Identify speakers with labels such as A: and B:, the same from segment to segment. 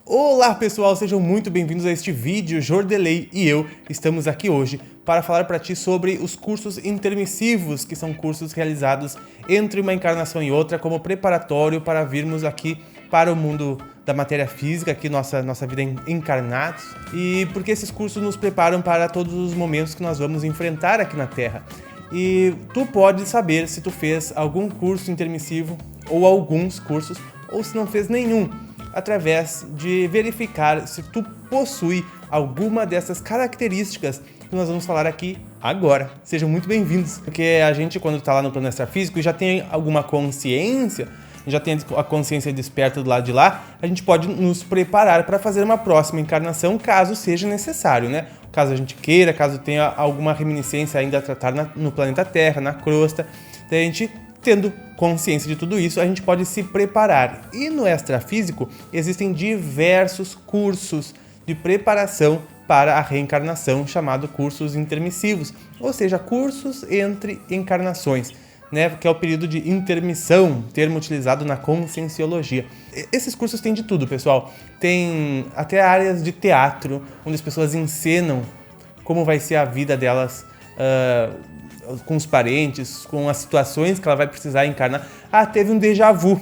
A: Olá pessoal, sejam muito bem-vindos a este vídeo. Jordelei e eu estamos aqui hoje para falar para ti sobre os cursos intermissivos, que são cursos realizados entre uma encarnação e outra como preparatório para virmos aqui para o mundo da matéria física, aqui nossa vida encarnados, e porque esses cursos nos preparam para todos os momentos que nós vamos enfrentar aqui na Terra. E tu pode saber se tu fez algum curso intermissivo ou alguns cursos, ou se não fez nenhum, através de verificar se tu possui alguma dessas características que nós vamos falar aqui agora. Sejam muito bem-vindos, porque a gente, quando está lá no plano extrafísico e já tem alguma consciência, já tem a consciência desperta do lado de lá, a gente pode nos preparar para fazer uma próxima encarnação, caso seja necessário, né? Caso a gente queira, caso tenha alguma reminiscência ainda a tratar no planeta Terra, na crosta, daí a gente, tendo consciência de tudo isso, a gente pode se preparar. E no extrafísico existem diversos cursos de preparação para a reencarnação, chamado cursos intermissivos, ou seja, cursos entre encarnações, né, que é o período de intermissão, termo utilizado na conscienciologia. Esses cursos têm de tudo, pessoal. Tem até áreas de teatro, onde as pessoas encenam como vai ser a vida delas com os parentes, com as situações que ela vai precisar encarnar. Ah, teve um déjà vu.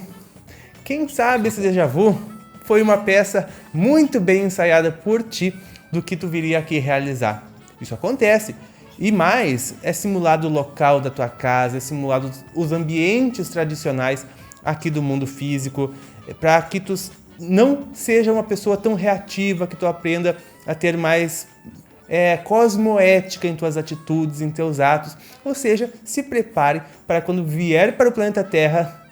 A: Quem sabe esse déjà vu foi uma peça muito bem ensaiada por ti do que tu viria aqui realizar. Isso acontece. E mais, é simulado o local da tua casa, é simulado os ambientes tradicionais aqui do mundo físico, para que tu não seja uma pessoa tão reativa, que tu aprenda a ter mais cosmoética em tuas atitudes, em teus atos. Ou seja, se prepare para quando vier para o planeta Terra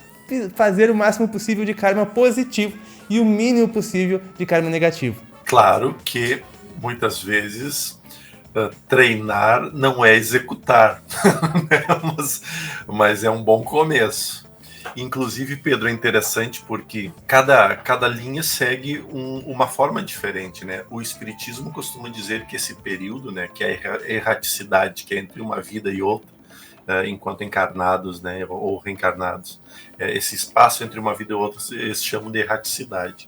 A: fazer o máximo possível de karma positivo e o mínimo possível de karma negativo.
B: Claro que muitas vezes treinar não é executar, mas é um bom começo. Inclusive, Pedro, é interessante porque cada linha segue uma forma diferente, né? O Espiritismo costuma dizer que esse período, né, que é a erraticidade, que é entre uma vida e outra, enquanto encarnados, né, ou reencarnados, esse espaço entre uma vida e outra eles chamam de erraticidade.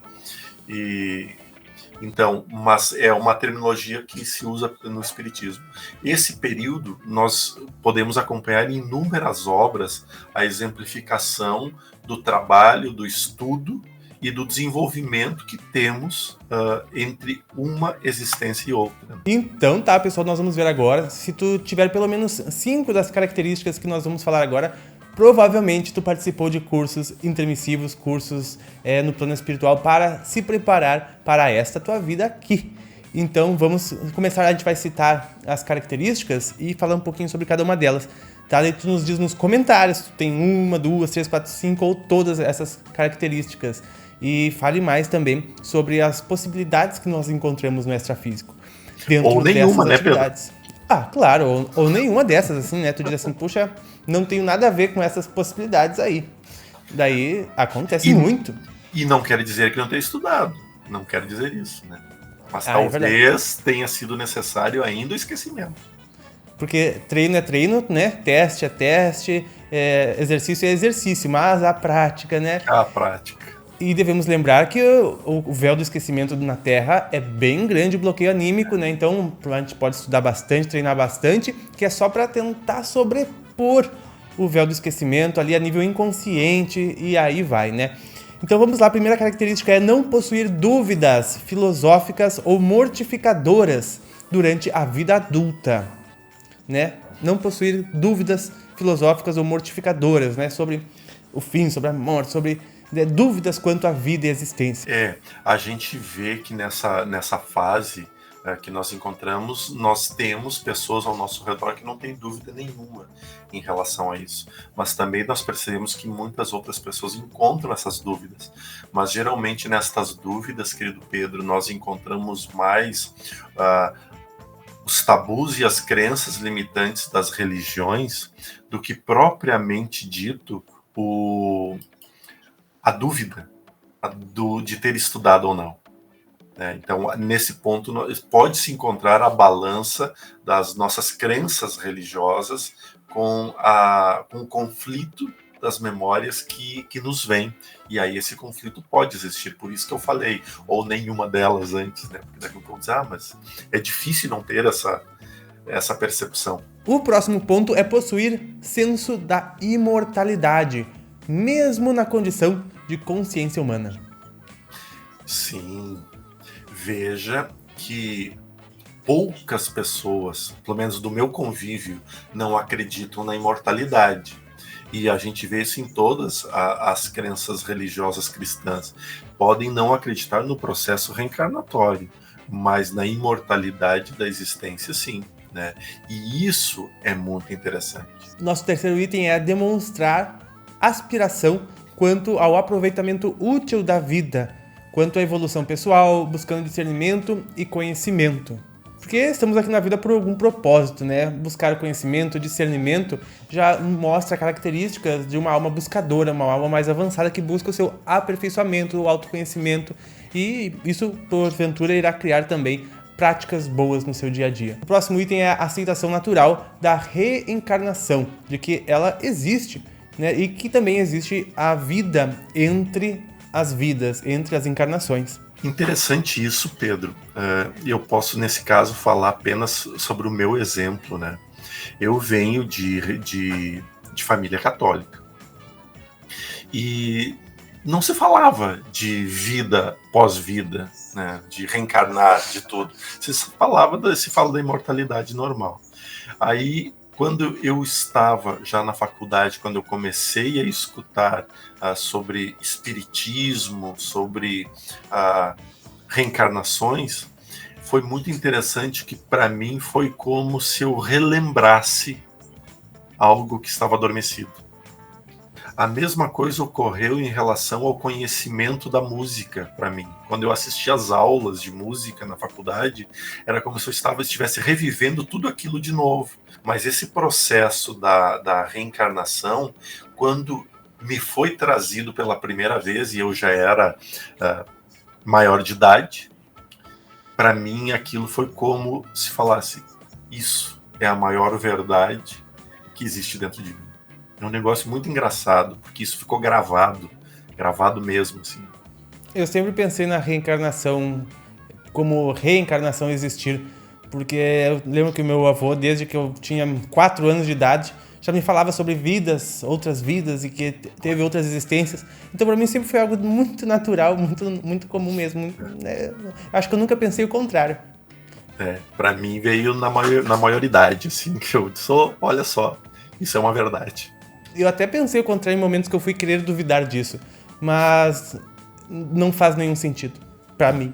B: Então, mas é uma terminologia que se usa no Espiritismo. Esse período, nós podemos acompanhar em inúmeras obras a exemplificação do trabalho, do estudo e do desenvolvimento que temos entre uma existência e outra.
A: Então tá, pessoal, nós vamos ver agora. Se tu tiver pelo menos 5 das características que nós vamos falar agora, provavelmente tu participou de cursos intermissivos, cursos no plano espiritual para se preparar para esta tua vida aqui. Então vamos começar, a gente vai citar as características e falar um pouquinho sobre cada uma delas. Tá? Daí tu nos diz nos comentários se tu tem 1, 2, 3, 4, 5 ou todas essas características. E fale mais também sobre as possibilidades que nós encontramos no extrafísico. Dentro
B: ou nenhuma,
A: dessas atividades.
B: Né, Pedro?
A: Ah, claro, ou nenhuma dessas, assim, né? Tu diz assim, puxa, não tenho nada a ver com essas possibilidades aí. Daí acontece muito.
B: E não quer dizer que não tenha estudado. Não quero dizer isso, né? Mas talvez tenha sido necessário ainda o esquecimento.
A: Porque treino é treino, né? Teste é teste, exercício é exercício, mas a prática, né?
B: A prática.
A: E devemos lembrar que o véu do esquecimento na Terra é bem grande, o bloqueio anímico, né? Então a gente pode estudar bastante, treinar bastante, que é só para tentar sobrepor o véu do esquecimento ali a nível inconsciente, e aí vai, né? Então vamos lá, a primeira característica é não possuir dúvidas filosóficas ou mortificadoras durante a vida adulta, né? Não possuir dúvidas filosóficas ou mortificadoras, né? Sobre o fim, sobre a morte, sobre dúvidas quanto à vida e à existência.
B: A gente vê que nessa fase que nós encontramos, nós temos pessoas ao nosso redor que não têm dúvida nenhuma em relação a isso. Mas também nós percebemos que muitas outras pessoas encontram essas dúvidas. Mas geralmente nestas dúvidas, querido Pedro, nós encontramos mais os tabus e as crenças limitantes das religiões do que propriamente dito a dúvida de ter estudado ou não. Então, nesse ponto, pode-se encontrar a balança das nossas crenças religiosas com o conflito das memórias que nos vêm. E aí esse conflito pode existir, por isso que eu falei, ou nenhuma delas antes, né? Porque daqui a pouco diz, mas é difícil não ter essa percepção.
A: O próximo ponto é possuir senso da imortalidade, mesmo na condição de consciência humana.
B: Sim, veja que poucas pessoas, pelo menos do meu convívio, não acreditam na imortalidade. E a gente vê isso em todas as crenças religiosas cristãs. Podem não acreditar no processo reencarnatório, mas na imortalidade da existência, sim. Né? E isso é muito interessante.
A: Nosso terceiro item é demonstrar aspiração quanto ao aproveitamento útil da vida, quanto à evolução pessoal, buscando discernimento e conhecimento. Porque estamos aqui na vida por algum propósito, né? Buscar conhecimento, discernimento já mostra características de uma alma buscadora, uma alma mais avançada que busca o seu aperfeiçoamento, o autoconhecimento, e isso, porventura, irá criar também práticas boas no seu dia a dia. O próximo item é a aceitação natural da reencarnação, de que ela existe, né? E que também existe a vida entre as vidas, entre as encarnações.
B: Interessante isso, Pedro. Eu posso, nesse caso, falar apenas sobre o meu exemplo, né? Eu venho de família católica. E não se falava de vida pós-vida, né? De reencarnar, de tudo. Se fala da imortalidade normal. Aí, quando eu estava já na faculdade, quando eu comecei a escutar sobre espiritismo, sobre reencarnações, foi muito interessante que para mim foi como se eu relembrasse algo que estava adormecido. A mesma coisa ocorreu em relação ao conhecimento da música para mim. Quando eu assistia às aulas de música na faculdade, era como se eu estivesse revivendo tudo aquilo de novo. Mas esse processo da reencarnação, quando me foi trazido pela primeira vez, e eu já era maior de idade, para mim aquilo foi como se falasse, isso é a maior verdade que existe dentro de mim. É um negócio muito engraçado, porque isso ficou gravado mesmo, assim.
A: Eu sempre pensei na reencarnação, como reencarnação existir, porque eu lembro que o meu avô, desde que eu tinha 4 anos de idade, já me falava sobre vidas, outras vidas, e que teve outras existências. Então, para mim, sempre foi algo muito natural, muito comum mesmo. Acho que eu nunca pensei o contrário.
B: Para mim veio na maioridade, assim, que eu sou, olha só, isso é uma verdade.
A: Eu até pensei o contrário em momentos que eu fui querer duvidar disso, mas não faz nenhum sentido, pra mim.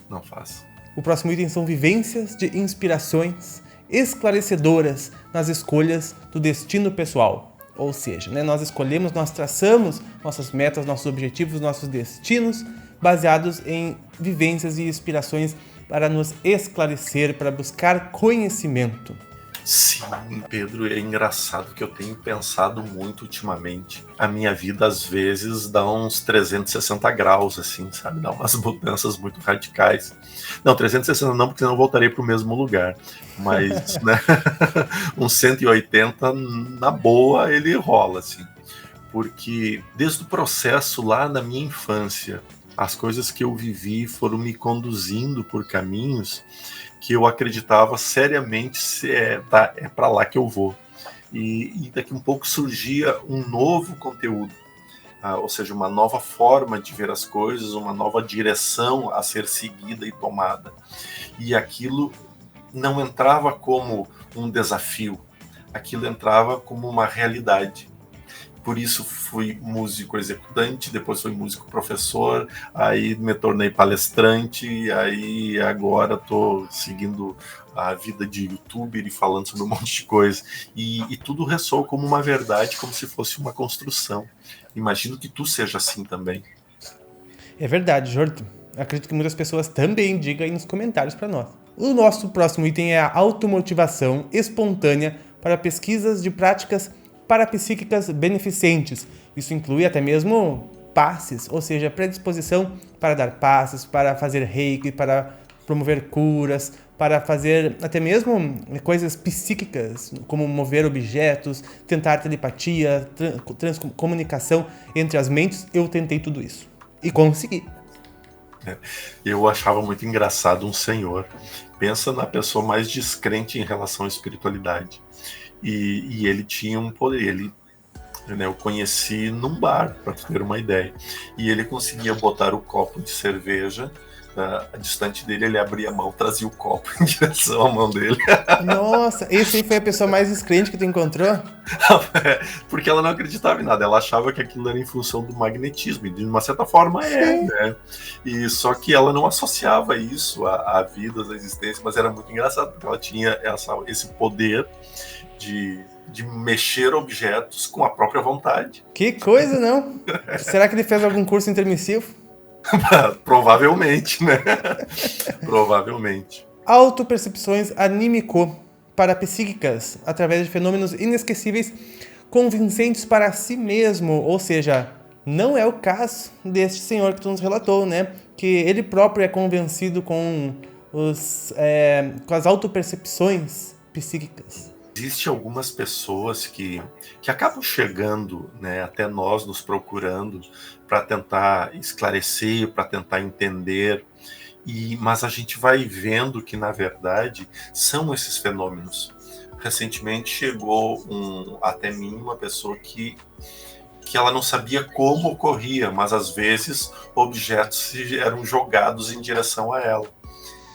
B: Não faz.
A: O próximo item são vivências de inspirações esclarecedoras nas escolhas do destino pessoal. Ou seja, nós escolhemos, nós traçamos nossas metas, nossos objetivos, nossos destinos, baseados em vivências e inspirações para nos esclarecer, para buscar conhecimento.
B: Sim, Pedro, é engraçado que eu tenho pensado muito ultimamente. A minha vida, às vezes, dá uns 360 graus, assim, sabe? Dá umas mudanças muito radicais. Não, 360 não, porque senão eu voltarei para o mesmo lugar. Mas, né, uns 180, na boa, ele rola, assim. Porque desde o processo lá na minha infância, as coisas que eu vivi foram me conduzindo por caminhos que eu acreditava seriamente é para lá que eu vou. E daqui um pouco surgia um novo conteúdo, ou seja, uma nova forma de ver as coisas, uma nova direção a ser seguida e tomada. E aquilo não entrava como um desafio, aquilo entrava como uma realidade. Por isso fui músico executante, depois fui músico professor, aí me tornei palestrante, e aí agora estou seguindo a vida de youtuber e falando sobre um monte de coisa. E tudo ressoa como uma verdade, como se fosse uma construção. Imagino que tu seja assim também.
A: É verdade, Jordan. Acredito que muitas pessoas também digam aí nos comentários para nós. O nosso próximo item é a automotivação espontânea para pesquisas de práticas parapsíquicas beneficentes. Isso inclui até mesmo passes, ou seja, predisposição para dar passes, para fazer reiki, para promover curas, para fazer até mesmo coisas psíquicas, como mover objetos, tentar telepatia, comunicação entre as mentes. Eu tentei tudo isso e consegui.
B: Eu achava muito engraçado um senhor. Pensa na pessoa mais descrente em relação à espiritualidade. E ele tinha um poder. Eu conheci num bar, para ter uma ideia. E ele conseguia botar o copo de cerveja distante dele, ele abria a mão, trazia o copo em direção à mão dele.
A: Nossa, esse aí foi a pessoa mais descrente que tu encontrou?
B: Porque ela não acreditava em nada, ela achava que aquilo era em função do magnetismo, e de uma certa forma né? E só que ela não associava isso à vida, à existência, mas era muito engraçado, porque ela tinha esse poder de mexer objetos com a própria vontade.
A: Que coisa, não? Será que ele fez algum curso intermissivo?
B: Provavelmente, né? Provavelmente.
A: Autopercepções anímico-parapsíquicas, através de fenômenos inesquecíveis, convincentes para si mesmo. Ou seja, não é o caso deste senhor que tu nos relatou, né? Que ele próprio é convencido com as autopercepções psíquicas.
B: Existem algumas pessoas que acabam chegando, né, até nós, nos procurando para tentar esclarecer, para tentar entender, mas a gente vai vendo que, na verdade, são esses fenômenos. Recentemente chegou até mim uma pessoa que ela não sabia como ocorria, mas às vezes objetos eram jogados em direção a ela.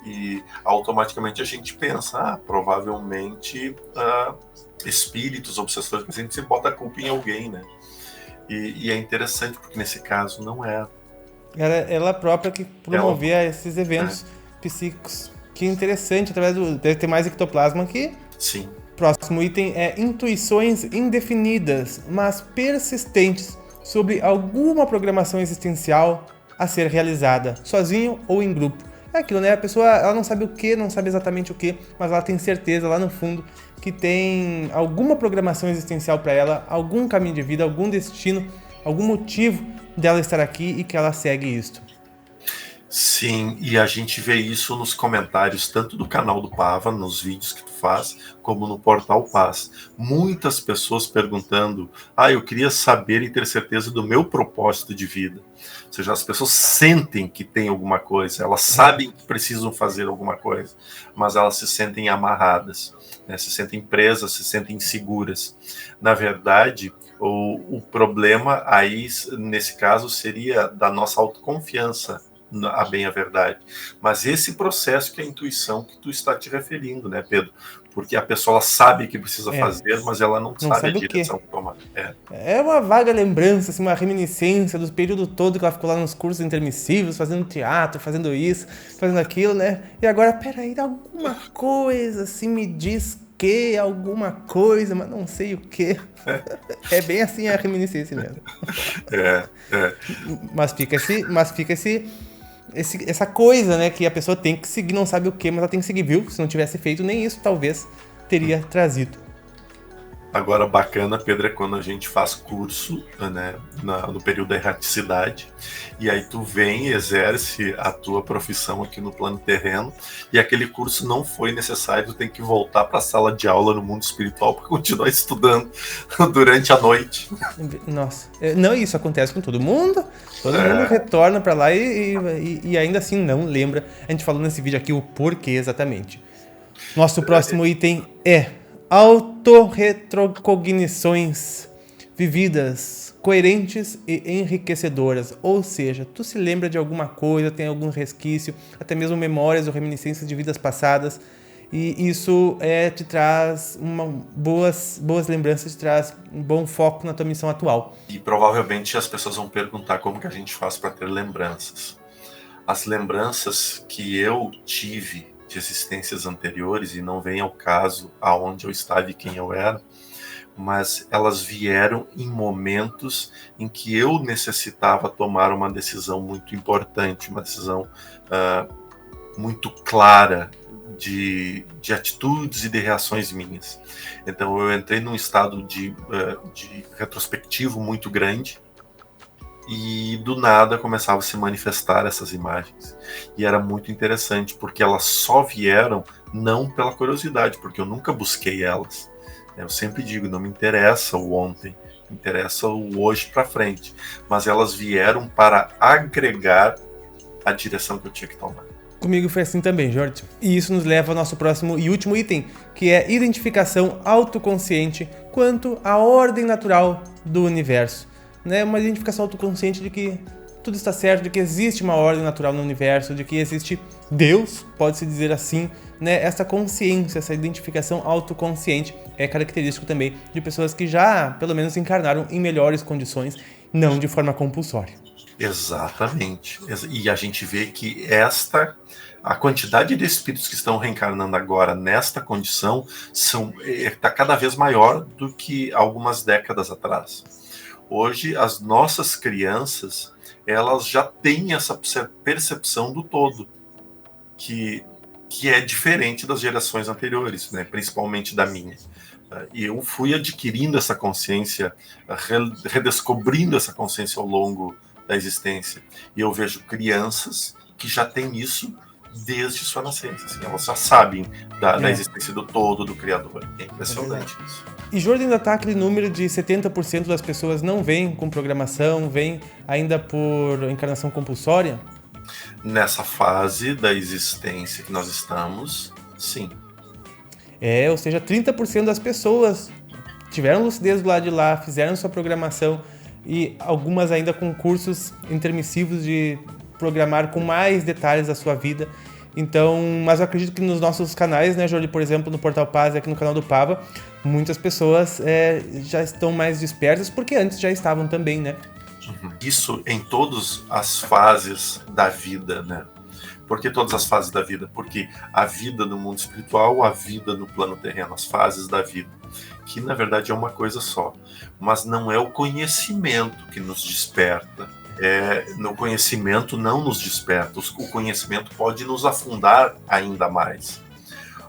B: E automaticamente a gente pensa, provavelmente espíritos, obsessores, a gente se bota a culpa em alguém, né? E é interessante, porque nesse caso não é.
A: Era ela própria que promovia esses eventos psíquicos. Que interessante, deve ter mais ectoplasma aqui.
B: Sim.
A: Próximo item é intuições indefinidas, mas persistentes, sobre alguma programação existencial a ser realizada, sozinho ou em grupo. É aquilo, né? A pessoa, ela não sabe o que, não sabe exatamente o que, mas ela tem certeza lá no fundo que tem alguma programação existencial para ela, algum caminho de vida, algum destino, algum motivo dela estar aqui e que ela segue isto.
B: Sim, e a gente vê isso nos comentários, tanto do canal do Pava, nos vídeos que tu faz, como no Portal Paz. Muitas pessoas perguntando, eu queria saber e ter certeza do meu propósito de vida. Ou seja, as pessoas sentem que tem alguma coisa, elas sabem que precisam fazer alguma coisa, mas elas se sentem amarradas, né? Se sentem presas, se sentem inseguras. Na verdade, o problema aí, nesse caso, seria da nossa autoconfiança, a bem a verdade. Mas esse processo que é a intuição que tu está te referindo, né, Pedro? Porque a pessoa ela sabe que precisa fazer, mas ela não sabe a direção que tomar.
A: É uma vaga lembrança, assim, uma reminiscência do período todo que ela ficou lá nos cursos intermissivos, fazendo teatro, fazendo isso, fazendo aquilo, né? E agora, peraí, alguma coisa, assim, me diz que alguma coisa, mas não sei o que. É bem assim a reminiscência mesmo. Mas fica essa coisa, né, que a pessoa tem que seguir, não sabe o que, mas ela tem que seguir, viu? Se não tivesse feito nem isso, talvez teria trazido.
B: Agora, bacana, Pedro, é quando a gente faz curso, né, no período da erraticidade, e aí tu vem e exerce a tua profissão aqui no plano terreno, e aquele curso não foi necessário, tu tem que voltar para a sala de aula no mundo espiritual para continuar estudando durante a noite.
A: Nossa, não, isso acontece com todo mundo retorna para lá e ainda assim não lembra. A gente falou nesse vídeo aqui o porquê exatamente. Nosso próximo item é autorretrocognições vividas, coerentes e enriquecedoras. Ou seja, tu se lembra de alguma coisa, tem algum resquício, até mesmo memórias ou reminiscências de vidas passadas, e isso te traz boas lembranças, te traz um bom foco na tua missão atual.
B: E provavelmente as pessoas vão perguntar como que a gente faz para ter lembranças. As lembranças que eu tive de existências anteriores, e não vem ao caso aonde eu estava e quem eu era, mas elas vieram em momentos em que eu necessitava tomar uma decisão muito importante, uma decisão muito clara de atitudes e de reações minhas. Então eu entrei num estado de retrospectivo muito grande, e do nada começava a se manifestar essas imagens. E era muito interessante, porque elas só vieram não pela curiosidade, porque eu nunca busquei elas. Eu sempre digo, não me interessa o ontem, me interessa o hoje para frente. Mas elas vieram para agregar a direção que eu tinha que tomar.
A: Comigo foi assim também, Jorge. E isso nos leva ao nosso próximo e último item, que é identificação autoconsciente quanto à ordem natural do universo. Né? Uma identificação autoconsciente de que tudo está certo, de que existe uma ordem natural no universo, de que existe Deus, pode-se dizer assim, né? Essa consciência, essa identificação autoconsciente é característico também de pessoas que já, pelo menos, encarnaram em melhores condições, não de forma compulsória.
B: Exatamente. E a gente vê que a quantidade de espíritos que estão reencarnando agora nesta condição está cada vez maior do que algumas décadas atrás. Hoje, as nossas crianças, elas já têm essa percepção do todo, que é diferente das gerações anteriores, né? Principalmente da minha. E eu fui adquirindo essa consciência, redescobrindo essa consciência ao longo da existência. E eu vejo crianças que já têm isso desde sua nascença. Assim, elas já sabem da existência do todo, do Criador. É impressionante isso.
A: E Jordan ainda está aquele número de 70% das pessoas não vêm com programação, vêm ainda por encarnação compulsória?
B: Nessa fase da existência que nós estamos, sim.
A: Ou seja, 30% das pessoas tiveram lucidez do lado de lá, fizeram sua programação e algumas ainda com cursos intermissivos de programar com mais detalhes a sua vida. Então, mas eu acredito que nos nossos canais, né, Jorge, por exemplo, no Portal Paz e aqui no canal do Pava, muitas pessoas já estão mais despertas, porque antes já estavam também, né?
B: Isso em todas as fases da vida, né? Por que todas as fases da vida? Porque a vida no mundo espiritual, a vida no plano terreno, as fases da vida, que na verdade é uma coisa só. Mas não é o conhecimento que nos desperta. No conhecimento não nos desperta. O conhecimento pode nos afundar ainda mais.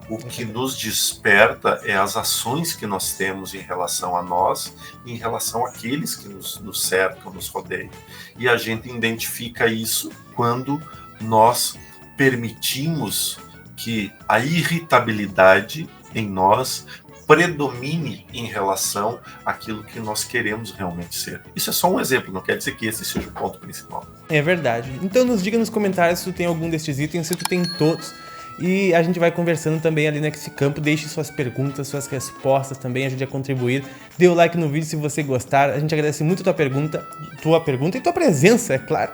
B: O que nos desperta é as ações que nós temos em relação a nós e em relação àqueles que nos cercam, nos rodeiam. E a gente identifica isso quando nós permitimos que a irritabilidade em nós predomine em relação àquilo que nós queremos realmente ser. Isso é só um exemplo, não quer dizer que esse seja o ponto principal.
A: É verdade. Então nos diga nos comentários se tu tem algum destes itens, se tu tem todos. E a gente vai conversando também ali nesse campo. Deixe suas perguntas, suas respostas também, ajude a contribuir. Dê o like no vídeo se você gostar. A gente agradece muito a tua pergunta e tua presença, é claro.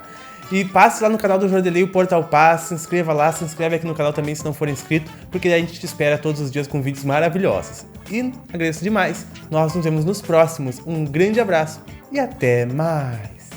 A: E passe lá no canal do Jordelei, o Portal Paz, se inscreva lá, se inscreve aqui no canal também se não for inscrito, porque a gente te espera todos os dias com vídeos maravilhosos. E agradeço demais. Nós nos vemos nos próximos. Um grande abraço e até mais!